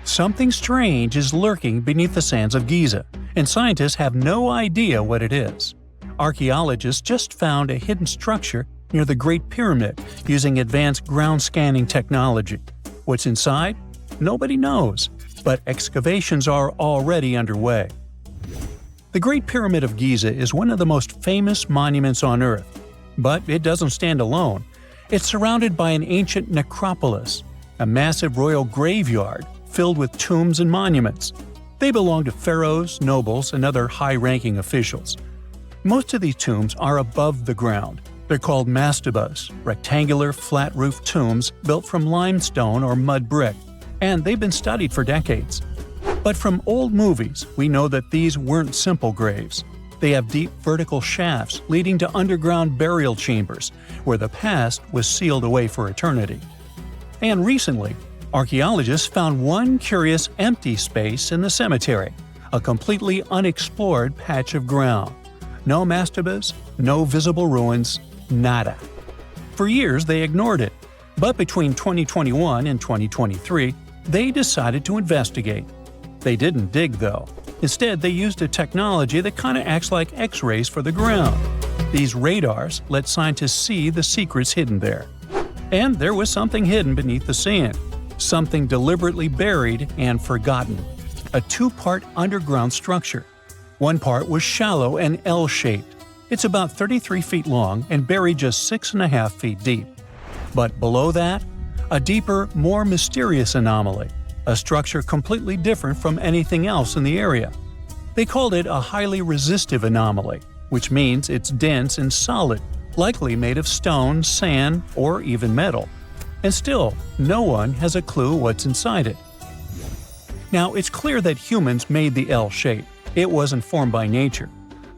Something strange is lurking beneath the sands of Giza, and scientists have no idea what it is. Archaeologists just found a hidden structure near the Great Pyramid using advanced ground scanning technology. What's inside? Nobody knows, but excavations are already underway. The Great Pyramid of Giza is one of the most famous monuments on Earth, but it doesn't stand alone. It's surrounded by an ancient necropolis, a massive royal graveyard filled with tombs and monuments. They belong to pharaohs, nobles, and other high-ranking officials. Most of these tombs are above the ground. They're called mastabas, rectangular, flat-roofed tombs built from limestone or mud brick, and they've been studied for decades. But from old movies, we know that these weren't simple graves. They have deep vertical shafts leading to underground burial chambers, where the past was sealed away for eternity. And recently, archaeologists found one curious empty space in the cemetery, a completely unexplored patch of ground. No mastabas, no visible ruins, nada. For years they ignored it, but between 2021 and 2023, they decided to investigate. They didn't dig though. Instead, they used a technology that kind of acts like X-rays for the ground. These radars let scientists see the secrets hidden there. And there was something hidden beneath the sand, something deliberately buried and forgotten. A two-part underground structure. One part was shallow and L-shaped. It's about 33 feet long and buried just 6.5 feet deep. But below that, a deeper, more mysterious anomaly, a structure completely different from anything else in the area. They called it a highly resistive anomaly, which means it's dense and solid, likely made of stone, sand, or even metal. And still, no one has a clue what's inside it. Now, it's clear that humans made the L shape. It wasn't formed by nature.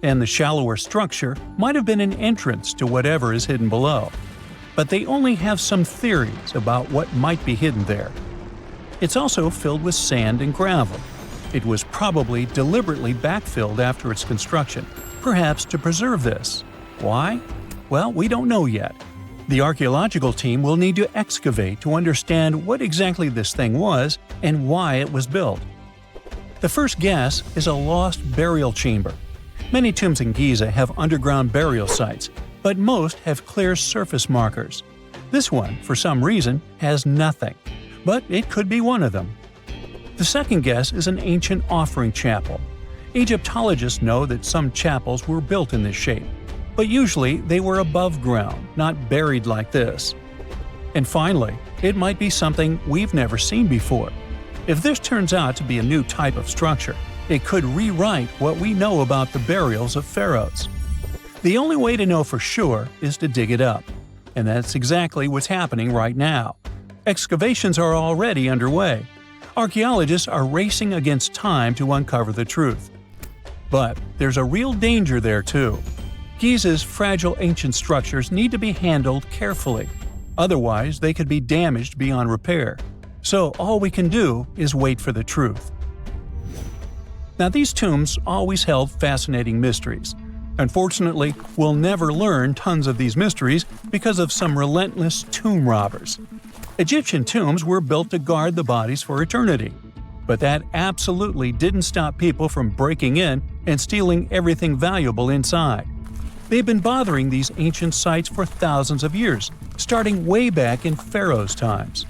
And the shallower structure might have been an entrance to whatever is hidden below. But they only have some theories about what might be hidden there. It's also filled with sand and gravel. It was probably deliberately backfilled after its construction, perhaps to preserve this. Why? Well, we don't know yet. The archaeological team will need to excavate to understand what exactly this thing was and why it was built. The first guess is a lost burial chamber. Many tombs in Giza have underground burial sites, but most have clear surface markers. This one, for some reason, has nothing, but it could be one of them. The second guess is an ancient offering chapel. Egyptologists know that some chapels were built in this shape, but usually they were above ground, not buried like this. And finally, it might be something we've never seen before. If this turns out to be a new type of structure, it could rewrite what we know about the burials of pharaohs. The only way to know for sure is to dig it up. And that's exactly what's happening right now. Excavations are already underway. Archaeologists are racing against time to uncover the truth. But there's a real danger there too. Giza's fragile ancient structures need to be handled carefully. Otherwise, they could be damaged beyond repair. So all we can do is wait for the truth. Now, these tombs always held fascinating mysteries. Unfortunately, we'll never learn tons of these mysteries because of some relentless tomb robbers. Egyptian tombs were built to guard the bodies for eternity. But that absolutely didn't stop people from breaking in and stealing everything valuable inside. They've been bothering these ancient sites for thousands of years, starting way back in Pharaoh's times.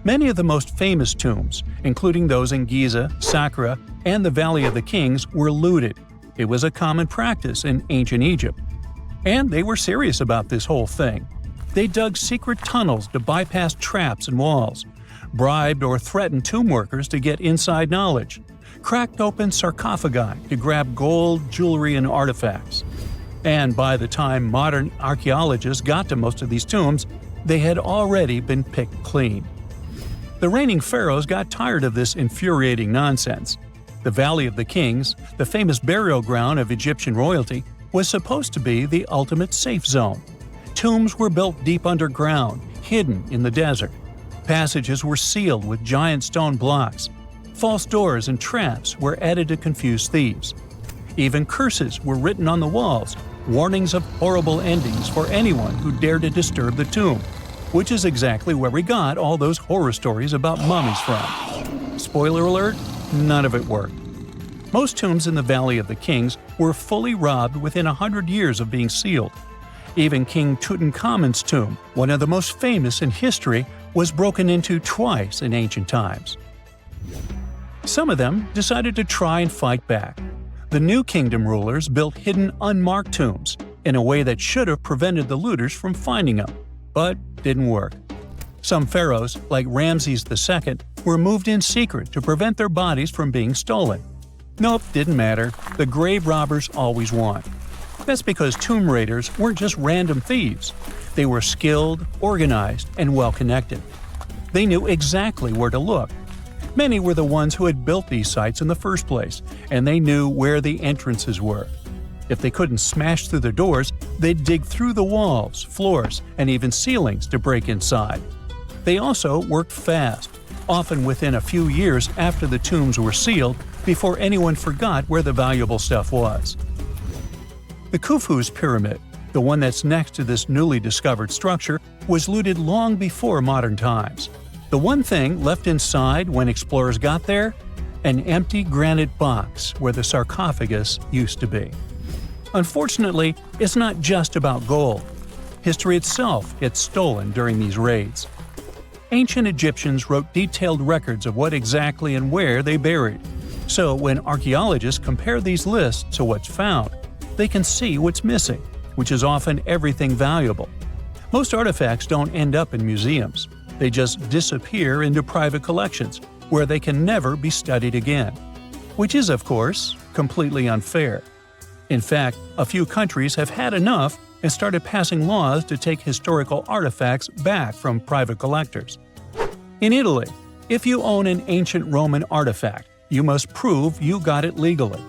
Many of the most famous tombs, including those in Giza, Saqqara, and the Valley of the Kings, were looted. It was a common practice in ancient Egypt. And they were serious about this whole thing. They dug secret tunnels to bypass traps and walls, bribed or threatened tomb workers to get inside knowledge, cracked open sarcophagi to grab gold, jewelry, and artifacts. And by the time modern archaeologists got to most of these tombs, they had already been picked clean. The reigning pharaohs got tired of this infuriating nonsense. The Valley of the Kings, the famous burial ground of Egyptian royalty, was supposed to be the ultimate safe zone. Tombs were built deep underground, hidden in the desert. Passages were sealed with giant stone blocks. False doors and traps were added to confuse thieves. Even curses were written on the walls, warnings of horrible endings for anyone who dared to disturb the tomb. which is exactly where we got all those horror stories about mummies from. Spoiler alert, none of it worked. Most tombs in the Valley of the Kings were fully robbed within 100 years of being sealed. Even King Tutankhamun's tomb, one of the most famous in history, was broken into twice in ancient times. Some of them decided to try and fight back. The New Kingdom rulers built hidden unmarked tombs in a way that should have prevented the looters from finding them, but didn't work. Some pharaohs, like Ramses II, were moved in secret to prevent their bodies from being stolen. Nope, didn't matter. The grave robbers always won. That's because tomb raiders weren't just random thieves. They were skilled, organized, and well-connected. They knew exactly where to look. Many were the ones who had built these sites in the first place, and they knew where the entrances were. If they couldn't smash through the doors, they'd dig through the walls, floors, and even ceilings to break inside. They also worked fast, often within a few years after the tombs were sealed, before anyone forgot where the valuable stuff was. The Khufu's pyramid, the one that's next to this newly discovered structure, was looted long before modern times. The one thing left inside when explorers got there? An empty granite box where the sarcophagus used to be. Unfortunately, it's not just about gold. History itself gets stolen during these raids. Ancient Egyptians wrote detailed records of what exactly and where they buried. So when archaeologists compare these lists to what's found, they can see what's missing, which is often everything valuable. Most artifacts don't end up in museums. They just disappear into private collections, where they can never be studied again. Which is, of course, completely unfair. In fact, a few countries have had enough and started passing laws to take historical artifacts back from private collectors. In Italy, if you own an ancient Roman artifact, you must prove you got it legally.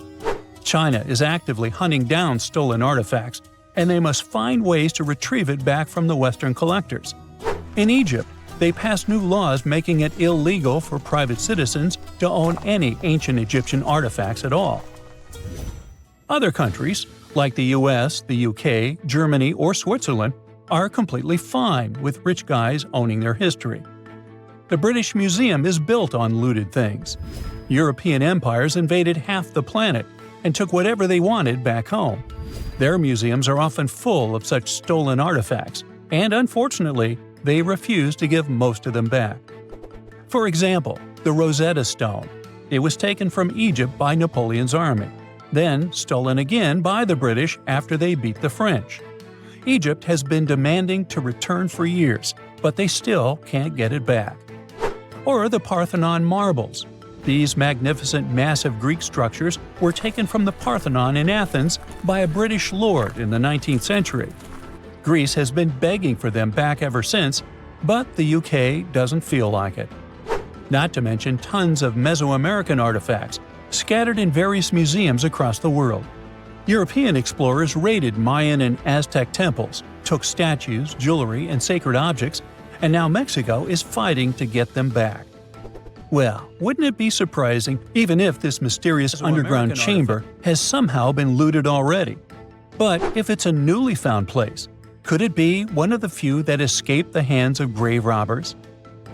China is actively hunting down stolen artifacts, and they must find ways to retrieve it back from the Western collectors. In Egypt, they passed new laws making it illegal for private citizens to own any ancient Egyptian artifacts at all. Other countries, like the US, the UK, Germany, or Switzerland, are completely fine with rich guys owning their history. The British Museum is built on looted things. European empires invaded half the planet and took whatever they wanted back home. Their museums are often full of such stolen artifacts, and unfortunately, they refuse to give most of them back. For example, the Rosetta Stone. It was taken from Egypt by Napoleon's army, then stolen again by the British after they beat the French. Egypt has been demanding to return for years, but they still can't get it back. Or the Parthenon marbles. These magnificent massive Greek structures were taken from the Parthenon in Athens by a British lord in the 19th century. Greece has been begging for them back ever since, but the UK doesn't feel like it. Not to mention tons of Mesoamerican artifacts, scattered in various museums across the world. European explorers raided Mayan and Aztec temples, took statues, jewelry, and sacred objects, and now Mexico is fighting to get them back. Well, wouldn't it be surprising even if this mysterious underground chamber has somehow been looted already? But if it's a newly found place, could it be one of the few that escaped the hands of grave robbers?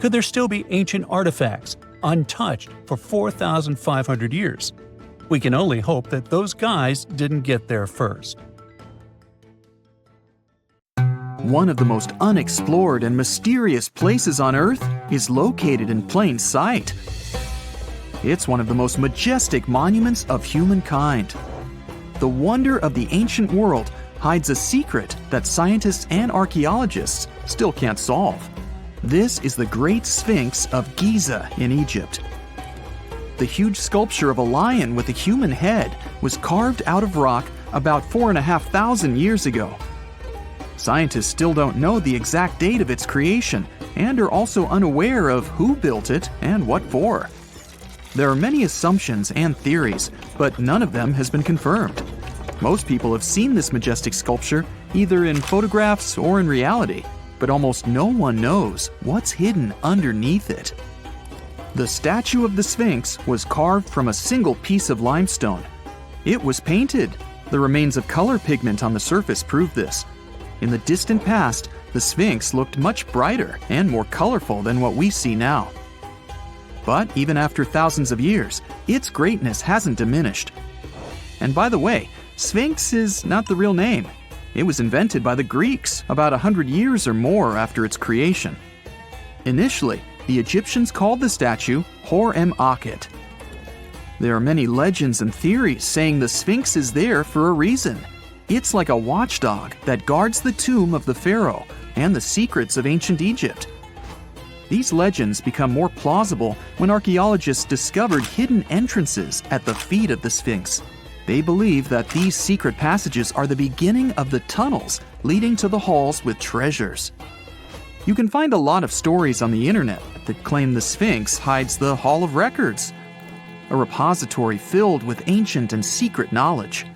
Could there still be ancient artifacts, untouched for 4,500 years? We can only hope that those guys didn't get there first. One of the most unexplored and mysterious places on Earth is located in plain sight. It's one of the most majestic monuments of humankind. The wonder of the ancient world hides a secret that scientists and archaeologists still can't solve. This is the Great Sphinx of Giza in Egypt. The huge sculpture of a lion with a human head was carved out of rock about 4,500 years ago. Scientists still don't know the exact date of its creation and are also unaware of who built it and what for. There are many assumptions and theories, but none of them has been confirmed. Most people have seen this majestic sculpture either in photographs or in reality, but almost no one knows what's hidden underneath it. The statue of the Sphinx was carved from a single piece of limestone. It was painted. The remains of color pigment on the surface prove this. In the distant past, the Sphinx looked much brighter and more colorful than what we see now. But even after thousands of years, its greatness hasn't diminished. And by the way, Sphinx is not the real name. It was invented by the Greeks about 100 years or more after its creation. Initially, the Egyptians called the statue Hor-em-Akhet. There are many legends and theories saying the Sphinx is there for a reason. It's like a watchdog that guards the tomb of the pharaoh and the secrets of ancient Egypt. These legends become more plausible when archaeologists discovered hidden entrances at the feet of the Sphinx. They believe that these secret passages are the beginning of the tunnels leading to the halls with treasures. You can find a lot of stories on the internet that claim the Sphinx hides the Hall of Records, a repository filled with ancient and secret knowledge.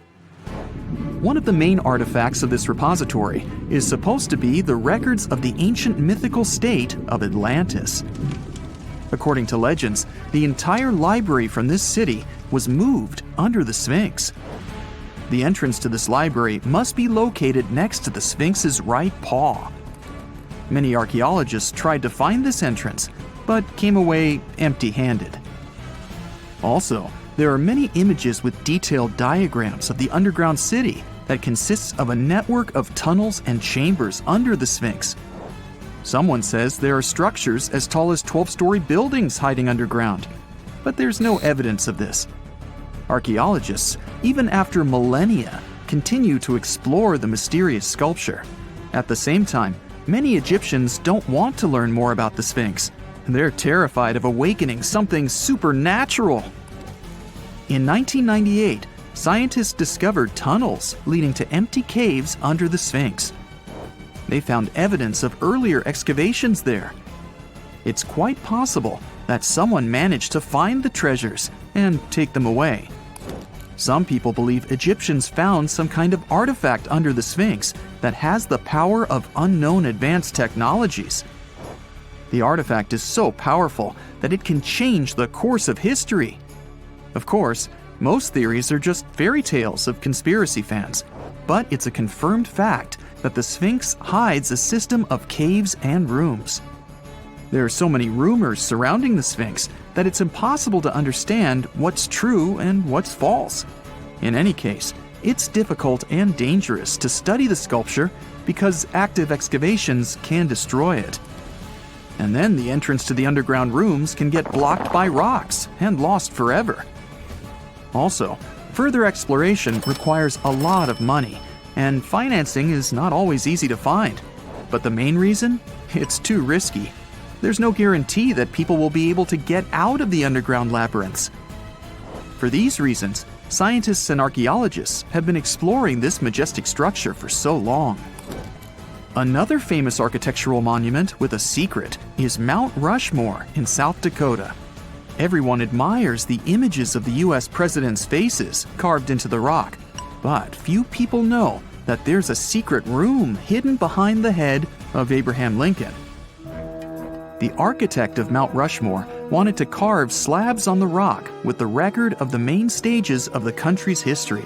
One of the main artifacts of this repository is supposed to be the records of the ancient mythical state of Atlantis. According to legends, the entire library from this city was moved under the Sphinx. The entrance to this library must be located next to the Sphinx's right paw. Many archaeologists tried to find this entrance, but came away empty-handed. Also, there are many images with detailed diagrams of the underground city that consists of a network of tunnels and chambers under the Sphinx. Someone says there are structures as tall as 12-story buildings hiding underground, but there's no evidence of this. Archaeologists, even after millennia, continue to explore the mysterious sculpture. At the same time, many Egyptians don't want to learn more about the Sphinx. They're terrified of awakening something supernatural. In 1998, scientists discovered tunnels leading to empty caves under the Sphinx. They found evidence of earlier excavations there. It's quite possible that someone managed to find the treasures and take them away. Some people believe Egyptians found some kind of artifact under the Sphinx that has the power of unknown advanced technologies. The artifact is so powerful that it can change the course of history. Of course, most theories are just fairy tales of conspiracy fans, but it's a confirmed fact that the Sphinx hides a system of caves and rooms. There are so many rumors surrounding the Sphinx that it's impossible to understand what's true and what's false. In any case, it's difficult and dangerous to study the sculpture because active excavations can destroy it. And then the entrance to the underground rooms can get blocked by rocks and lost forever. Also, further exploration requires a lot of money, and financing is not always easy to find. But the main reason? It's too risky. There's no guarantee that people will be able to get out of the underground labyrinths. For these reasons, scientists and archaeologists have been exploring this majestic structure for so long. Another famous architectural monument with a secret is Mount Rushmore in South Dakota. Everyone admires the images of the U.S. presidents' faces carved into the rock, but few people know that there's a secret room hidden behind the head of Abraham Lincoln. The architect of Mount Rushmore wanted to carve slabs on the rock with the record of the main stages of the country's history.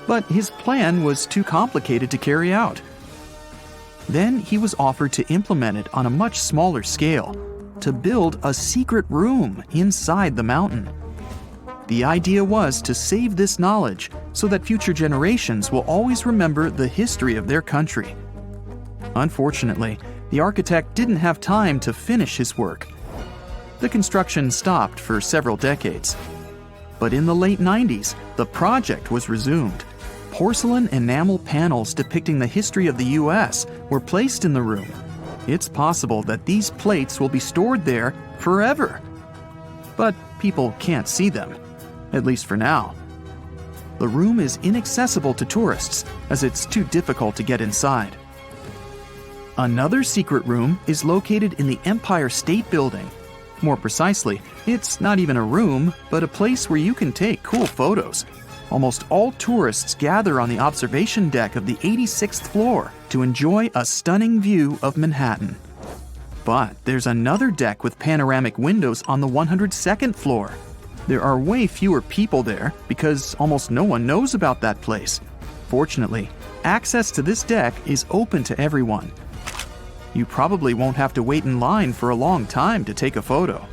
But his plan was too complicated to carry out. Then he was offered to implement it on a much smaller scale, to build a secret room inside the mountain. The idea was to save this knowledge so that future generations will always remember the history of their country. Unfortunately, the architect didn't have time to finish his work. The construction stopped for several decades. But in the late 90s, the project was resumed. Porcelain enamel panels depicting the history of the U.S. were placed in the room. It's possible that these plates will be stored there forever. But people can't see them, at least for now. The room is inaccessible to tourists as it's too difficult to get inside. Another secret room is located in the Empire State Building. More precisely, it's not even a room, but a place where you can take cool photos. Almost all tourists gather on the observation deck of the 86th floor to enjoy a stunning view of Manhattan. But there's another deck with panoramic windows on the 102nd floor. There are way fewer people there because almost no one knows about that place. Fortunately, access to this deck is open to everyone. You probably won't have to wait in line for a long time to take a photo.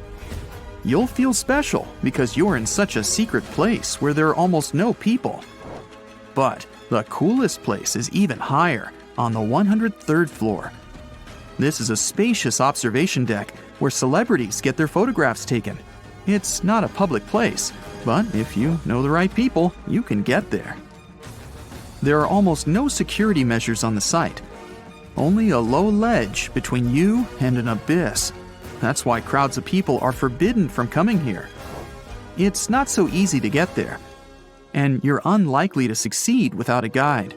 You'll feel special because you're in such a secret place where there are almost no people. But the coolest place is even higher, on the 103rd floor. This is a spacious observation deck where celebrities get their photographs taken. It's not a public place, but if you know the right people, you can get there. There are almost no security measures on the site. Only a low ledge between you and an abyss. That's why crowds of people are forbidden from coming here. It's not so easy to get there, and you're unlikely to succeed without a guide.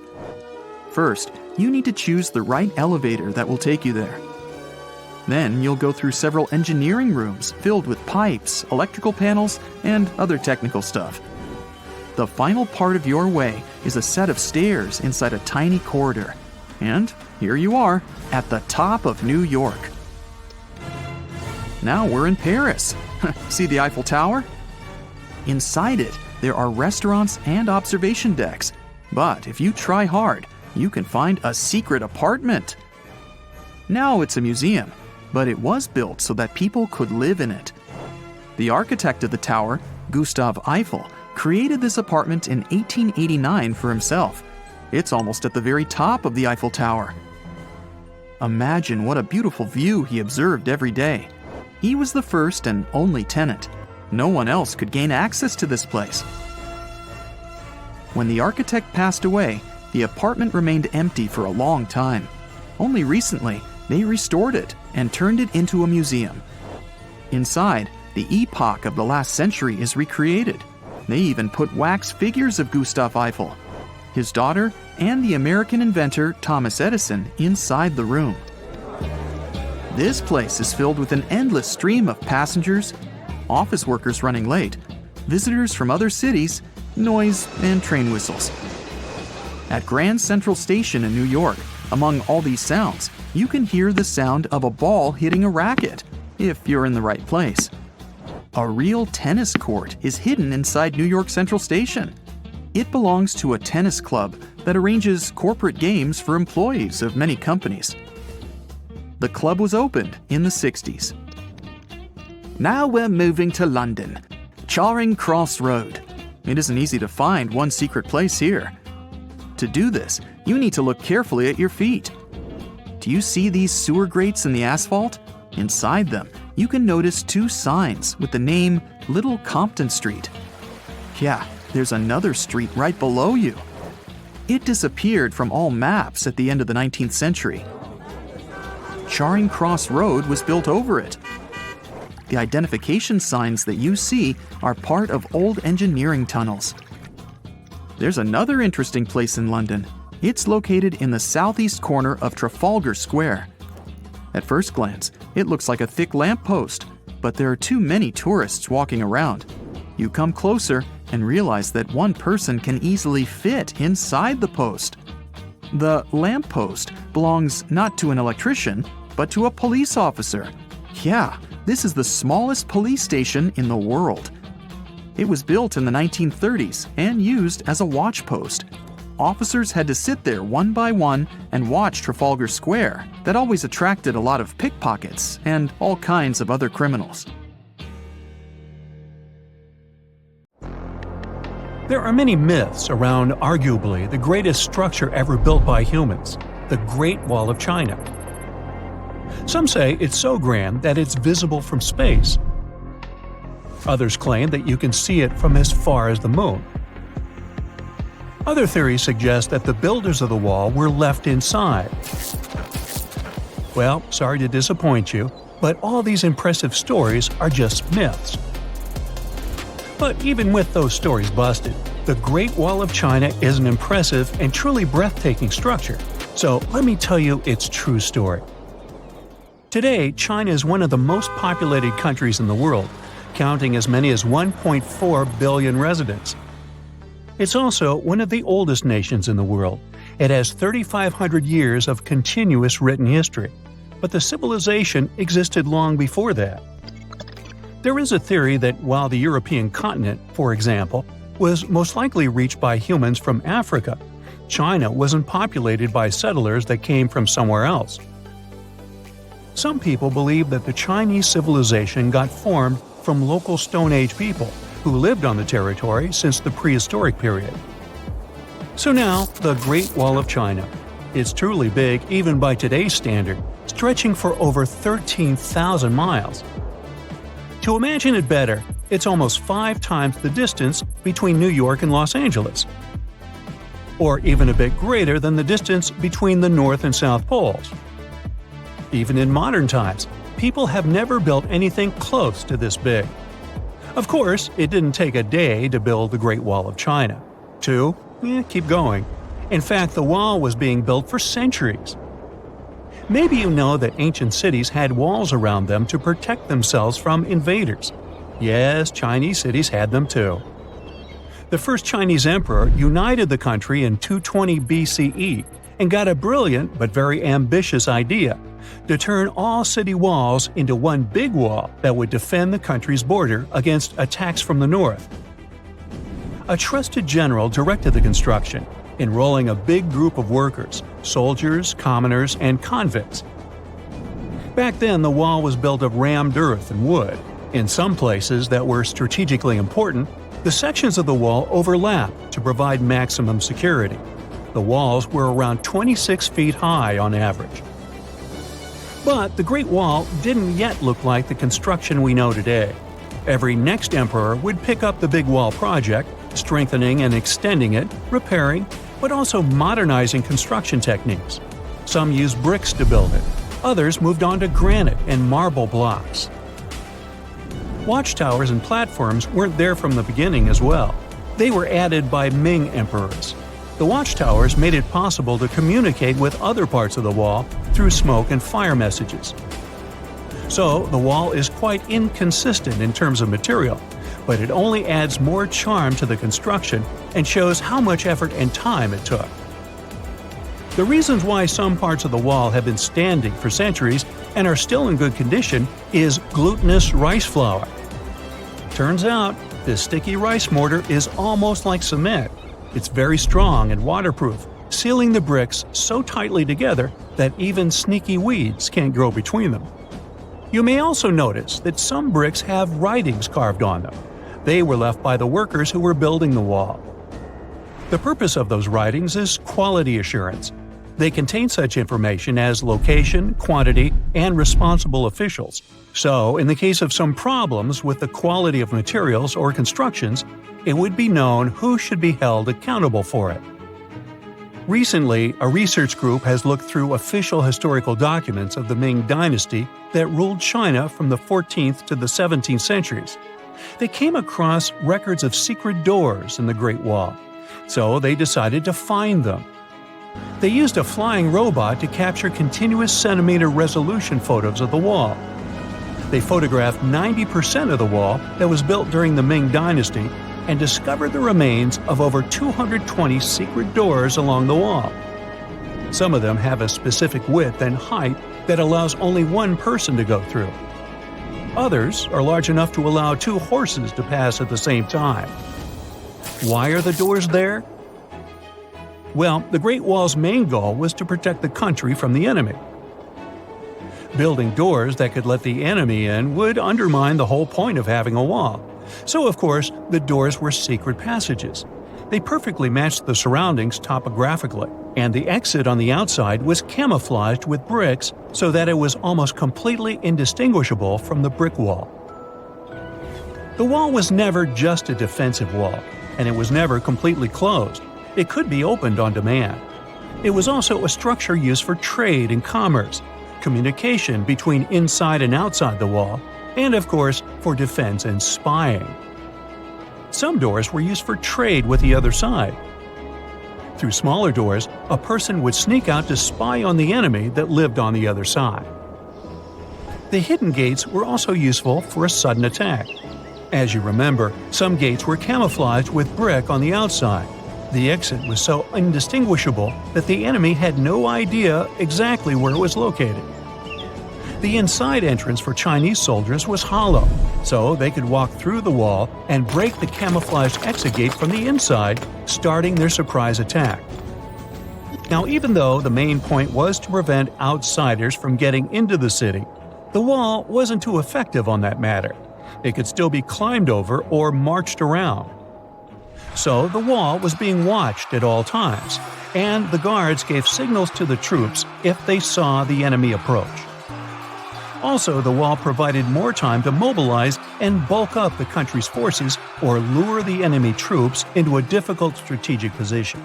First, you need to choose the right elevator that will take you there. Then you'll go through several engineering rooms filled with pipes, electrical panels, and other technical stuff. The final part of your way is a set of stairs inside a tiny corridor. And here you are, at the top of New York. Now we're in Paris. See the Eiffel Tower? Inside it, there are restaurants and observation decks. But if you try hard, you can find a secret apartment. Now it's a museum, but it was built so that people could live in it. The architect of the tower, Gustav Eiffel, created this apartment in 1889 for himself. It's almost at the very top of the Eiffel Tower. Imagine what a beautiful view he observed every day. He was the first and only tenant. No one else could gain access to this place. When the architect passed away, the apartment remained empty for a long time. Only recently, they restored it and turned it into a museum. Inside, the epoch of the last century is recreated. They even put wax figures of Gustav Eiffel, his daughter, and the American inventor Thomas Edison inside the room. This place is filled with an endless stream of passengers, office workers running late, visitors from other cities, noise, and train whistles. At Grand Central Station in New York, among all these sounds, you can hear the sound of a ball hitting a racket, if you're in the right place. A real tennis court is hidden inside New York Central Station. It belongs to a tennis club that arranges corporate games for employees of many companies. The club was opened in the 60s. Now we're moving to London, Charing Cross Road. It isn't easy to find one secret place here. To do this, you need to look carefully at your feet. Do you see these sewer grates in the asphalt? Inside them, you can notice two signs with the name Little Compton Street. Yeah, there's another street right below you. It disappeared from all maps at the end of the 19th century. Charing Cross Road was built over it. The identification signs that you see are part of old engineering tunnels. There's another interesting place in London. It's located in the southeast corner of Trafalgar Square. At first glance, it looks like a thick lamppost, but there are too many tourists walking around. You come closer and realize that one person can easily fit inside the post. The lamppost belongs not to an electrician, but to a police officer. Yeah, this is the smallest police station in the world. It was built in the 1930s and used as a watch post. Officers had to sit there one by one and watch Trafalgar Square. That always attracted a lot of pickpockets and all kinds of other criminals. There are many myths around arguably the greatest structure ever built by humans, the Great Wall of China. Some say it's so grand that it's visible from space. Others claim that you can see it from as far as the moon. Other theories suggest that the builders of the wall were left inside. Well, sorry to disappoint you, but all these impressive stories are just myths. But even with those stories busted, the Great Wall of China is an impressive and truly breathtaking structure. So let me tell you its true story. Today, China is one of the most populated countries in the world, counting as many as 1.4 billion residents. It's also one of the oldest nations in the world. It has 3,500 years of continuous written history, but the civilization existed long before that. There is a theory that while the European continent, for example, was most likely reached by humans from Africa, China wasn't populated by settlers that came from somewhere else. Some people believe that the Chinese civilization got formed from local Stone Age people who lived on the territory since the prehistoric period. So now, the Great Wall of China. It's truly big even by today's standard, stretching for over 13,000 miles. To imagine it better, it's almost 5 times the distance between New York and Los Angeles, or even a bit greater than the distance between the North and South Poles. Even in modern times, people have never built anything close to this big. Of course, it didn't take a day to build the Great Wall of China. 2? Keep going. In fact, the wall was being built for centuries. Maybe you know that ancient cities had walls around them to protect themselves from invaders. Yes, Chinese cities had them too. The first Chinese emperor united the country in 220 BCE and got a brilliant but very ambitious idea to turn all city walls into one big wall that would defend the country's border against attacks from the north. A trusted general directed the construction, enrolling a big group of workers, soldiers, commoners, and convicts. Back then, the wall was built of rammed earth and wood. In some places that were strategically important, the sections of the wall overlapped to provide maximum security. The walls were around 26 feet high on average. But the Great Wall didn't yet look like the construction we know today. Every next emperor would pick up the big wall project, strengthening and extending it, repairing, but also modernizing construction techniques. Some used bricks to build it, others moved on to granite and marble blocks. Watchtowers and platforms weren't there from the beginning as well. They were added by Ming emperors. The watchtowers made it possible to communicate with other parts of the wall through smoke and fire messages. So, the wall is quite inconsistent in terms of material, but it only adds more charm to the construction and shows how much effort and time it took. The reasons why some parts of the wall have been standing for centuries and are still in good condition is glutinous rice flour. Turns out, this sticky rice mortar is almost like cement. It's very strong and waterproof, sealing the bricks so tightly together that even sneaky weeds can't grow between them. You may also notice that some bricks have writings carved on them. They were left by the workers who were building the wall. The purpose of those writings is quality assurance. They contain such information as location, quantity, and responsible officials. So, in the case of some problems with the quality of materials or constructions, it would be known who should be held accountable for it. Recently, a research group has looked through official historical documents of the Ming Dynasty that ruled China from the 14th to the 17th centuries. They came across records of secret doors in the Great Wall, so they decided to find them. They used a flying robot to capture continuous centimeter resolution photos of the wall. They photographed 90% of the wall that was built during the Ming Dynasty and discovered the remains of over 220 secret doors along the wall. Some of them have a specific width and height that allows only one person to go through. Others are large enough to allow 2 horses to pass at the same time. Why are the doors there? Well, the Great Wall's main goal was to protect the country from the enemy. Building doors that could let the enemy in would undermine the whole point of having a wall. So, of course, the doors were secret passages. They perfectly matched the surroundings topographically, and the exit on the outside was camouflaged with bricks so that it was almost completely indistinguishable from the brick wall. The wall was never just a defensive wall, and it was never completely closed. It could be opened on demand. It was also a structure used for trade and commerce, communication between inside and outside the wall, and of course, for defense and spying. Some doors were used for trade with the other side. Through smaller doors, a person would sneak out to spy on the enemy that lived on the other side. The hidden gates were also useful for a sudden attack. As you remember, some gates were camouflaged with brick on the outside. The exit was so indistinguishable that the enemy had no idea exactly where it was located. The inside entrance for Chinese soldiers was hollow, so they could walk through the wall and break the camouflaged exit gate from the inside, starting their surprise attack. Now, even though the main point was to prevent outsiders from getting into the city, the wall wasn't too effective on that matter. It could still be climbed over or marched around. So the wall was being watched at all times, and the guards gave signals to the troops if they saw the enemy approach. Also, the wall provided more time to mobilize and bulk up the country's forces or lure the enemy troops into a difficult strategic position.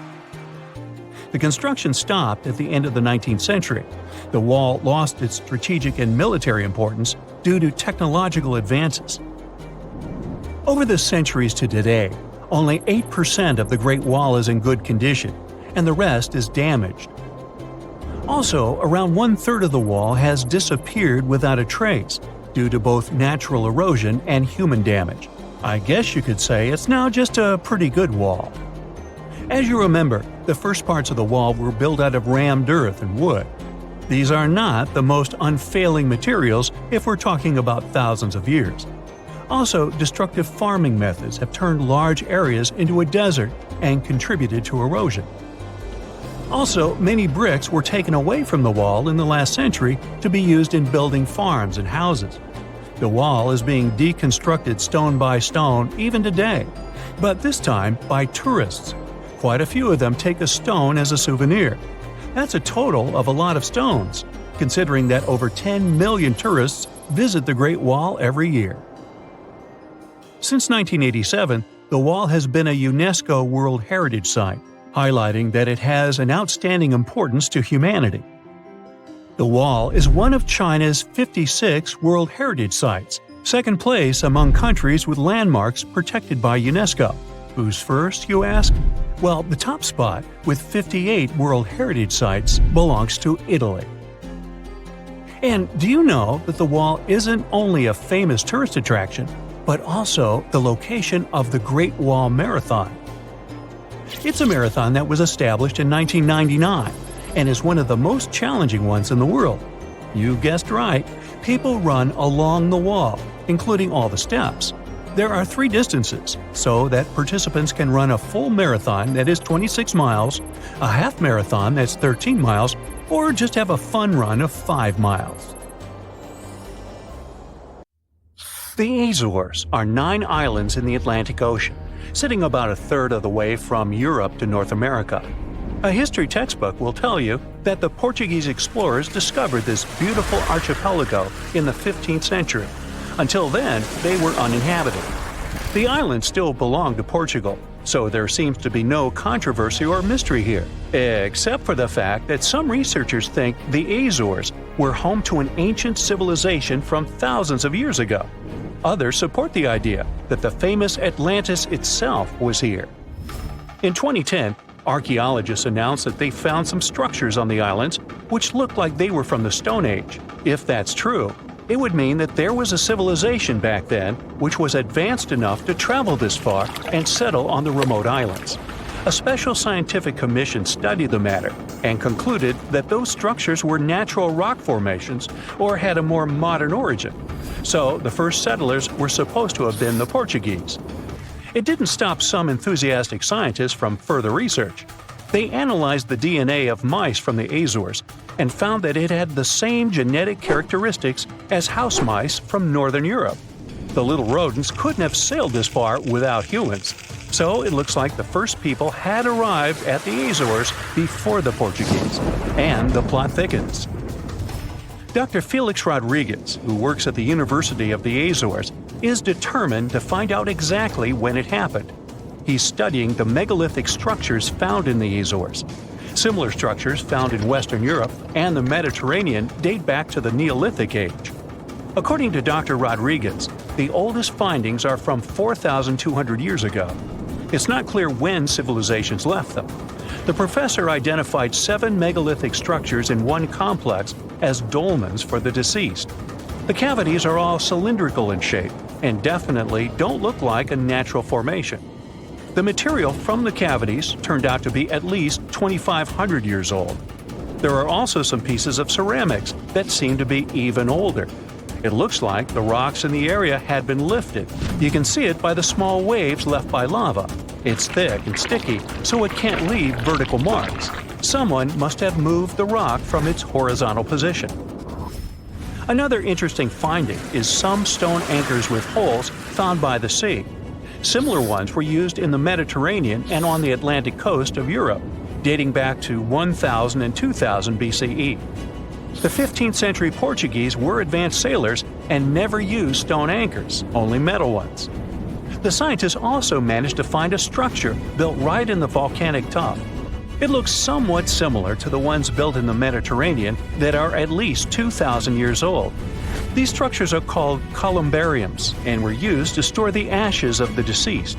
The construction stopped at the end of the 19th century. The wall lost its strategic and military importance due to technological advances. Over the centuries to today, only 8% of the Great Wall is in good condition, and the rest is damaged. Also, around 1/3 of the wall has disappeared without a trace, due to both natural erosion and human damage. I guess you could say it's now just a pretty good wall. As you remember, the first parts of the wall were built out of rammed earth and wood. These are not the most unfailing materials if we're talking about thousands of years. Also, destructive farming methods have turned large areas into a desert and contributed to erosion. Also, many bricks were taken away from the wall in the last century to be used in building farms and houses. The wall is being deconstructed stone by stone even today, but this time by tourists. Quite a few of them take a stone as a souvenir. That's a total of a lot of stones, considering that over 10 million tourists visit the Great Wall every year. Since 1987, the wall has been a UNESCO World Heritage Site, highlighting that it has an outstanding importance to humanity. The wall is one of China's 56 World Heritage Sites, second place among countries with landmarks protected by UNESCO. Who's first, you ask? Well, the top spot, with 58 World Heritage Sites, belongs to Italy. And do you know that the wall isn't only a famous tourist attraction, but also the location of the Great Wall Marathon? It's a marathon that was established in 1999 and is one of the most challenging ones in the world. You guessed right, people run along the wall, including all the steps. There are 3 distances, so that participants can run a full marathon that is 26 miles, a half marathon that's 13 miles, or just have a fun run of 5 miles. The Azores are 9 islands in the Atlantic Ocean, sitting about a third of the way from Europe to North America. A history textbook will tell you that the Portuguese explorers discovered this beautiful archipelago in the 15th century. Until then, they were uninhabited. The islands still belong to Portugal, so there seems to be no controversy or mystery here, except for the fact that some researchers think the Azores were home to an ancient civilization from thousands of years ago. Others support the idea that the famous Atlantis itself was here. In 2010, archaeologists announced that they found some structures on the islands which looked like they were from the Stone Age. If that's true, it would mean that there was a civilization back then which was advanced enough to travel this far and settle on the remote islands. A special scientific commission studied the matter and concluded that those structures were natural rock formations or had a more modern origin. So the first settlers were supposed to have been the Portuguese. It didn't stop some enthusiastic scientists from further research. They analyzed the DNA of mice from the Azores and found that it had the same genetic characteristics as house mice from Northern Europe. The little rodents couldn't have sailed this far without humans, so it looks like the first people had arrived at the Azores before the Portuguese, and the plot thickens. Dr. Felix Rodriguez, who works at the University of the Azores, is determined to find out exactly when it happened. He's studying the megalithic structures found in the Azores. Similar structures found in Western Europe and the Mediterranean date back to the Neolithic age. According to Dr. Rodriguez, the oldest findings are from 4,200 years ago. It's not clear when civilizations left them. The professor identified 7 megalithic structures in one complex as dolmens for the deceased. The cavities are all cylindrical in shape and definitely don't look like a natural formation. The material from the cavities turned out to be at least 2,500 years old. There are also some pieces of ceramics that seem to be even older. It looks like the rocks in the area had been lifted. You can see it by the small waves left by lava. It's thick and sticky, so it can't leave vertical marks. Someone must have moved the rock from its horizontal position. Another interesting finding is some stone anchors with holes found by the sea. Similar ones were used in the Mediterranean and on the Atlantic coast of Europe, dating back to 1000 and 2000 BCE. The 15th century Portuguese were advanced sailors and never used stone anchors, only metal ones. The scientists also managed to find a structure built right in the volcanic top. It looks somewhat similar to the ones built in the Mediterranean that are at least 2,000 years old. These structures are called columbariums and were used to store the ashes of the deceased.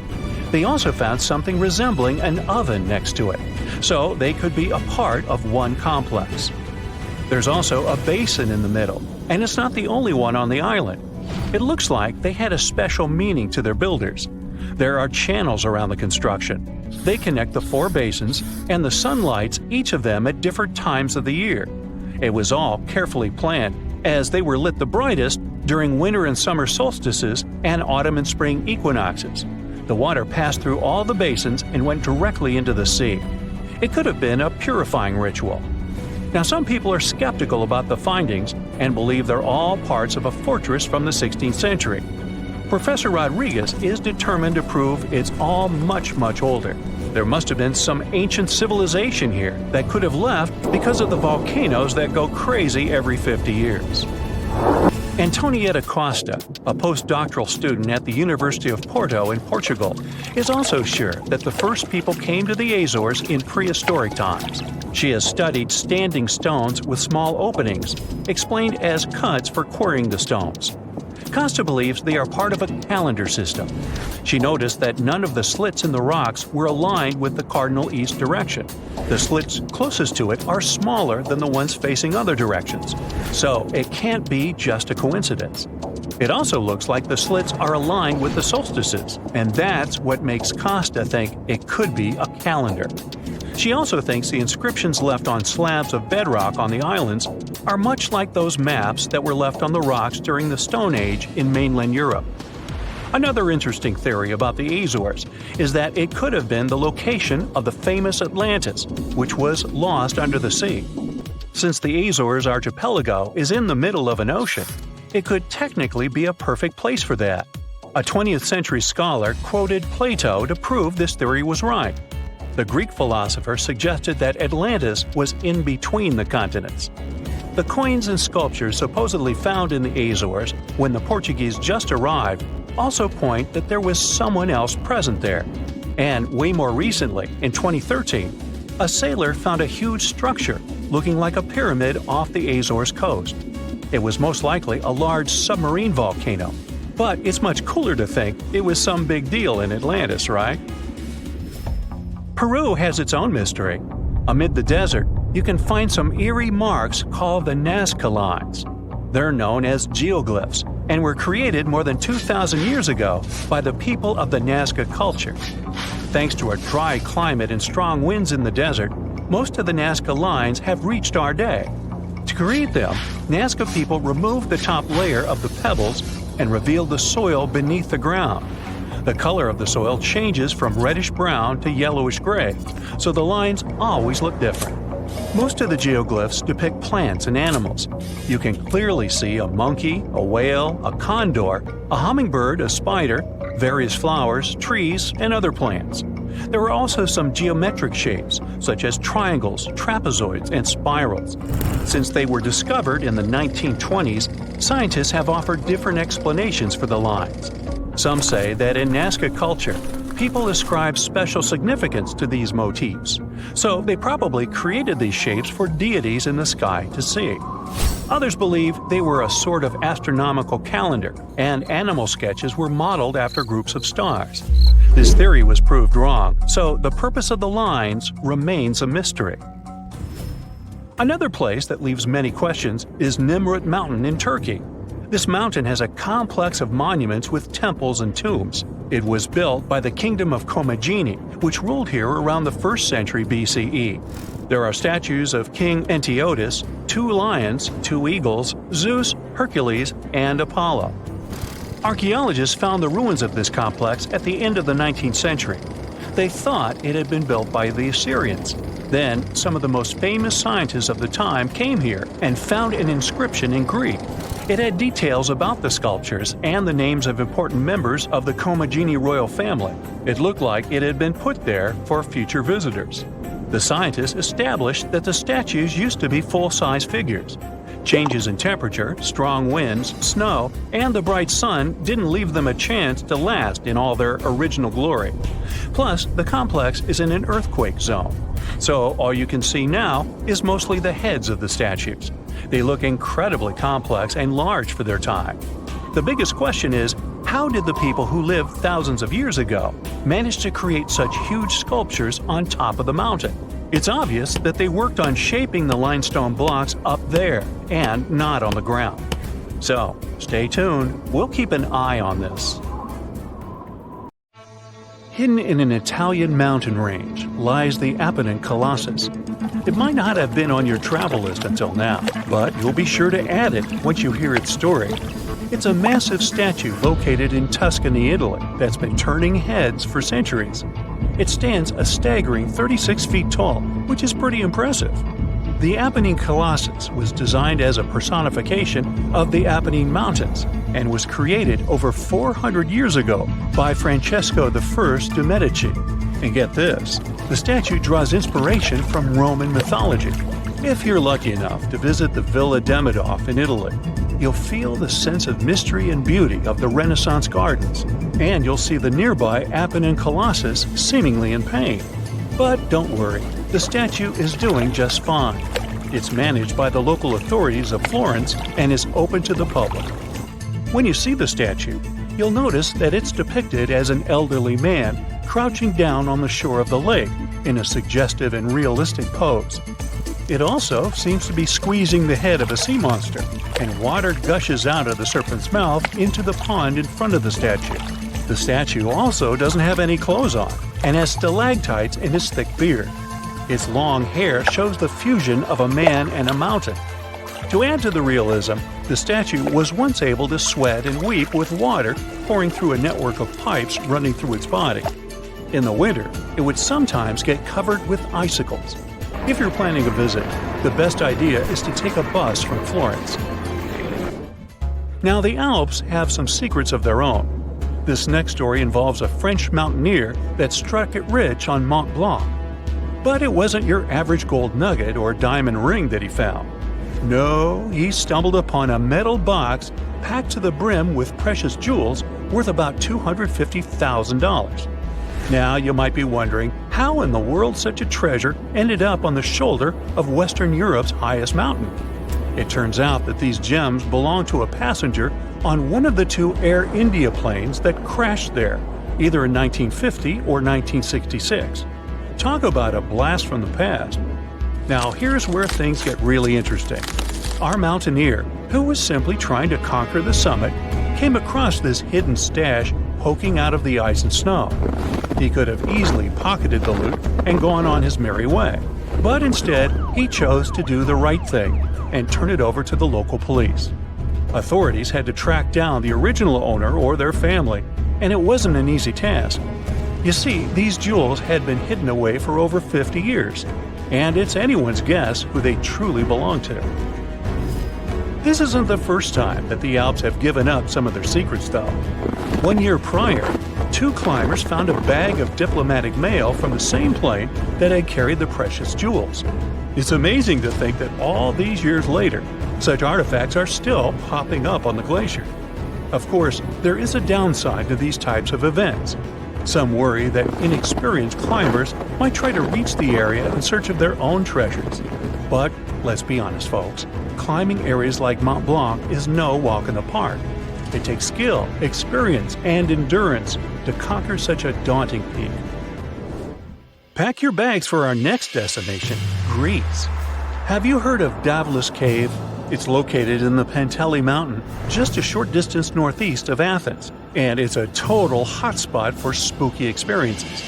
They also found something resembling an oven next to it, so they could be a part of one complex. There's also a basin in the middle, and it's not the only one on the island. It looks like they had a special meaning to their builders. There are channels around the construction. They connect the 4 basins, and the sun lights each of them at different times of the year. It was all carefully planned, as they were lit the brightest during winter and summer solstices and autumn and spring equinoxes. The water passed through all the basins and went directly into the sea. It could have been a purifying ritual. Now, some people are skeptical about the findings and believe they're all parts of a fortress from the 16th century. Professor Rodriguez is determined to prove it's all much, much older. There must have been some ancient civilization here that could have left because of the volcanoes that go crazy every 50 years. Antonietta Costa, a postdoctoral student at the University of Porto in Portugal, is also sure that the first people came to the Azores in prehistoric times. She has studied standing stones with small openings, explained as cuts for quarrying the stones. Costa believes they are part of a calendar system. She noticed that none of the slits in the rocks were aligned with the cardinal east direction. The slits closest to it are smaller than the ones facing other directions, so it can't be just a coincidence. It also looks like the slits are aligned with the solstices, and that's what makes Costa think it could be a calendar. She also thinks the inscriptions left on slabs of bedrock on the islands are much like those maps that were left on the rocks during the Stone Age in mainland Europe. Another interesting theory about the Azores is that it could have been the location of the famous Atlantis, which was lost under the sea. Since the Azores archipelago is in the middle of an ocean, it could technically be a perfect place for that. A 20th century scholar quoted Plato to prove this theory was right. The Greek philosopher suggested that Atlantis was in between the continents. The coins and sculptures supposedly found in the Azores when the Portuguese just arrived also point that there was someone else present there. And way more recently, in 2013, a sailor found a huge structure looking like a pyramid off the Azores coast. It was most likely a large submarine volcano, but it's much cooler to think it was some big deal in Atlantis, right? Peru has its own mystery. Amid the desert, you can find some eerie marks called the Nazca lines. They're known as geoglyphs and were created more than 2,000 years ago by the people of the Nazca culture. Thanks to a dry climate and strong winds in the desert, most of the Nazca lines have reached our day. To create them, Nazca people removed the top layer of the pebbles and revealed the soil beneath the ground. The color of the soil changes from reddish-brown to yellowish-gray, so the lines always look different. Most of the geoglyphs depict plants and animals. You can clearly see a monkey, a whale, a condor, a hummingbird, a spider, various flowers, trees, and other plants. There are also some geometric shapes, such as triangles, trapezoids, and spirals. Since they were discovered in the 1920s, scientists have offered different explanations for the lines. Some say that in Nazca culture, people ascribe special significance to these motifs, so they probably created these shapes for deities in the sky to see. Others believe they were a sort of astronomical calendar, and animal sketches were modeled after groups of stars. This theory was proved wrong, so the purpose of the lines remains a mystery. Another place that leaves many questions is Nimrut Mountain in Turkey. This mountain has a complex of monuments with temples and tombs. It was built by the Kingdom of Commagene, which ruled here around the 1st century BCE. There are statues of King Antiochus, 2 lions, 2 eagles, Zeus, Hercules, and Apollo. Archaeologists found the ruins of this complex at the end of the 19th century. They thought it had been built by the Assyrians. Then, some of the most famous scientists of the time came here and found an inscription in Greek. It had details about the sculptures and the names of important members of the Commagene royal family. It looked like it had been put there for future visitors. The scientists established that the statues used to be full-size figures. Changes in temperature, strong winds, snow, and the bright sun didn't leave them a chance to last in all their original glory. Plus, the complex is in an earthquake zone. So all you can see now is mostly the heads of the statues. They look incredibly complex and large for their time. The biggest question is, how did the people who lived thousands of years ago manage to create such huge sculptures on top of the mountain? It's obvious that they worked on shaping the limestone blocks up there and not on the ground. So, stay tuned. We'll keep an eye on this. Hidden in an Italian mountain range lies the Apennine Colossus. It might not have been on your travel list until now, but you'll be sure to add it once you hear its story. It's a massive statue located in Tuscany, Italy, that's been turning heads for centuries. It stands a staggering 36 feet tall, which is pretty impressive. The Apennine Colossus was designed as a personification of the Apennine Mountains and was created over 400 years ago by Francesco I de' Medici. And get this, the statue draws inspiration from Roman mythology. If you're lucky enough to visit the Villa Demidov in Italy, you'll feel the sense of mystery and beauty of the Renaissance gardens, and you'll see the nearby Apennine Colossus seemingly in pain. But don't worry, the statue is doing just fine. It's managed by the local authorities of Florence and is open to the public. When you see the statue, you'll notice that it's depicted as an elderly man crouching down on the shore of the lake in a suggestive and realistic pose. It also seems to be squeezing the head of a sea monster, and water gushes out of the serpent's mouth into the pond in front of the statue. The statue also doesn't have any clothes on, and has stalactites in its thick beard. Its long hair shows the fusion of a man and a mountain. To add to the realism, the statue was once able to sweat and weep with water pouring through a network of pipes running through its body. In the winter, it would sometimes get covered with icicles. If you're planning a visit, the best idea is to take a bus from Florence. Now, the Alps have some secrets of their own. This next story involves a French mountaineer that struck it rich on Mont Blanc. But it wasn't your average gold nugget or diamond ring that he found. No, he stumbled upon a metal box packed to the brim with precious jewels worth about $250,000. Now you might be wondering how in the world such a treasure ended up on the shoulder of Western Europe's highest mountain. It turns out that these gems belonged to a passenger on one of the two Air India planes that crashed there, either in 1950 or 1966. Talk about a blast from the past. Now here's where things get really interesting. Our mountaineer, who was simply trying to conquer the summit, came across this hidden stash poking out of the ice and snow. He could have easily pocketed the loot and gone on his merry way. But instead, he chose to do the right thing and turn it over to the local police. Authorities had to track down the original owner or their family, and it wasn't an easy task. You see, these jewels had been hidden away for over 50 years, and it's anyone's guess who they truly belong to. This isn't the first time that the Alps have given up some of their secrets, though. 1 year prior, two climbers found a bag of diplomatic mail from the same plane that had carried the precious jewels. It's amazing to think that all these years later, such artifacts are still popping up on the glacier. Of course, there is a downside to these types of events. Some worry that inexperienced climbers might try to reach the area in search of their own treasures. But let's be honest, folks, climbing areas like Mont Blanc is no walk in the park. It takes skill, experience, and endurance to conquer such a daunting peak. Pack your bags for our next destination, Greece. Have you heard of Davlos Cave? It's located in the Panteli Mountain, just a short distance northeast of Athens, and it's a total hotspot for spooky experiences.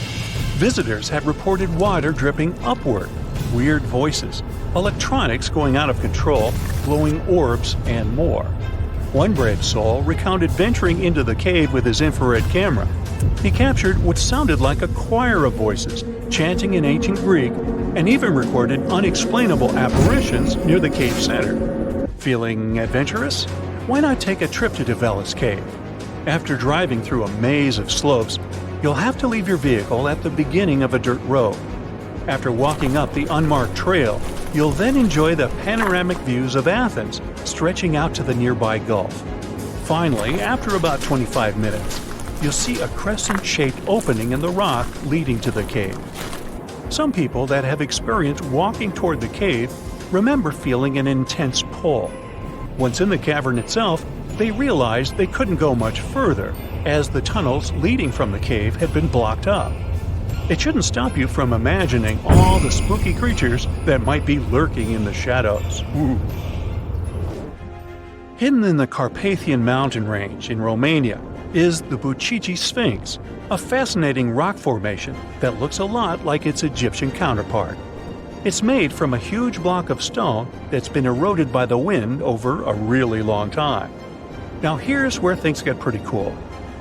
Visitors have reported water dripping upward, weird voices, electronics going out of control, glowing orbs, and more. One brave soul recounted venturing into the cave with his infrared camera. He captured what sounded like a choir of voices, chanting in ancient Greek, and even recorded unexplainable apparitions near the cave center. Feeling adventurous? Why not take a trip to Develis Cave? After driving through a maze of slopes, you'll have to leave your vehicle at the beginning of a dirt road. After walking up the unmarked trail, you'll then enjoy the panoramic views of Athens stretching out to the nearby Gulf. Finally, after about 25 minutes, you'll see a crescent-shaped opening in the rock leading to the cave. Some people that have experienced walking toward the cave remember feeling an intense pull. Once in the cavern itself, they realized they couldn't go much further, as the tunnels leading from the cave had been blocked up. It shouldn't stop you from imagining all the spooky creatures that might be lurking in the shadows. Ooh. Hidden in the Carpathian mountain range in Romania is the Bucigi Sphinx, a fascinating rock formation that looks a lot like its Egyptian counterpart. It's made from a huge block of stone that's been eroded by the wind over a really long time. Now here's where things get pretty cool.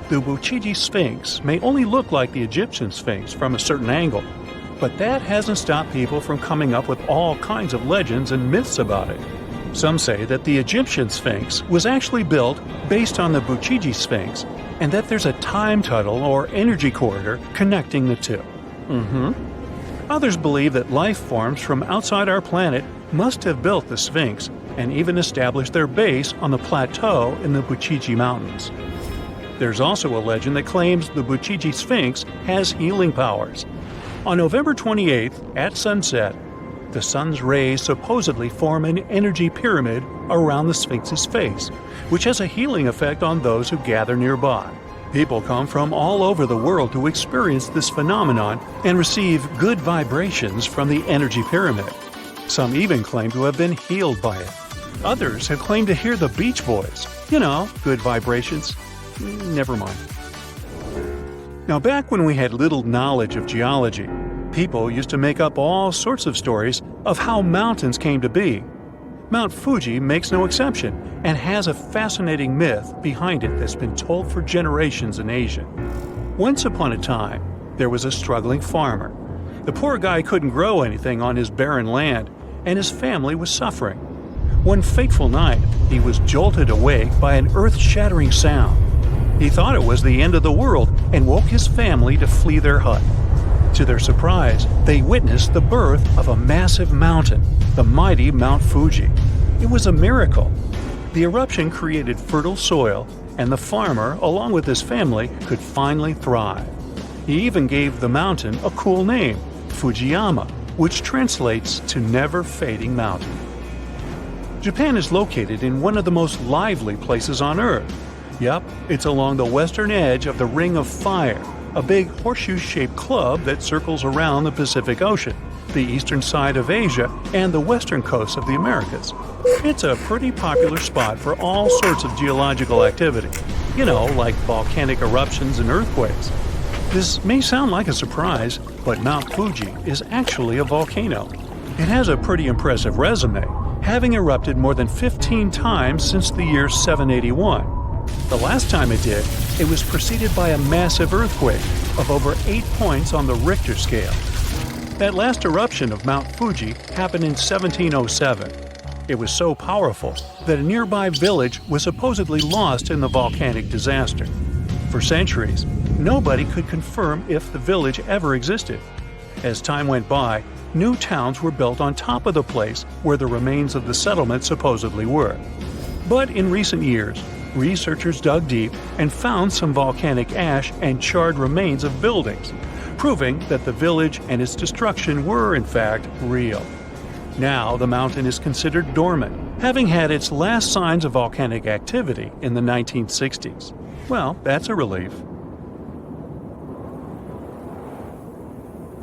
The Bucigi Sphinx may only look like the Egyptian Sphinx from a certain angle, but that hasn't stopped people from coming up with all kinds of legends and myths about it. Some say that the Egyptian Sphinx was actually built based on the Bucigi Sphinx, and that there's a time tunnel or energy corridor connecting the two. Others believe that life forms from outside our planet must have built the Sphinx and even established their base on the plateau in the Bucigi Mountains. There's also a legend that claims the Bucigi Sphinx has healing powers. On November 28th, at sunset, the sun's rays supposedly form an energy pyramid around the Sphinx's face, which has a healing effect on those who gather nearby. People come from all over the world to experience this phenomenon and receive good vibrations from the energy pyramid. Some even claim to have been healed by it. Others have claimed to hear the Beach Boys. You know, good vibrations. Never mind. Now, back when we had little knowledge of geology, people used to make up all sorts of stories of how mountains came to be. Mount Fuji makes no exception and has a fascinating myth behind it that's been told for generations in Asia. Once upon a time, there was a struggling farmer. The poor guy couldn't grow anything on his barren land, and his family was suffering. One fateful night, he was jolted awake by an earth-shattering sound. He thought it was the end of the world and woke his family to flee their hut. To their surprise, they witnessed the birth of a massive mountain, the mighty Mount Fuji. It was a miracle. The eruption created fertile soil, and the farmer, along with his family, could finally thrive. He even gave the mountain a cool name, Fujiyama, which translates to never-fading mountain. Japan is located in one of the most lively places on Earth. Yep, it's along the western edge of the Ring of Fire, a big horseshoe-shaped club that circles around the Pacific Ocean, the eastern side of Asia, and the western coast of the Americas. It's a pretty popular spot for all sorts of geological activity, you know, like volcanic eruptions and earthquakes. This may sound like a surprise, but Mount Fuji is actually a volcano. It has a pretty impressive resume, having erupted more than 15 times since the year 781. The last time it did, it was preceded by a massive earthquake of over 8 points on the Richter scale. That last eruption of Mount Fuji happened in 1707. It was so powerful that a nearby village was supposedly lost in the volcanic disaster. For centuries, nobody could confirm if the village ever existed. As time went by, new towns were built on top of the place where the remains of the settlement supposedly were. But in recent years, researchers dug deep and found some volcanic ash and charred remains of buildings, proving that the village and its destruction were, in fact, real. Now the mountain is considered dormant, having had its last signs of volcanic activity in the 1960s. Well, that's a relief.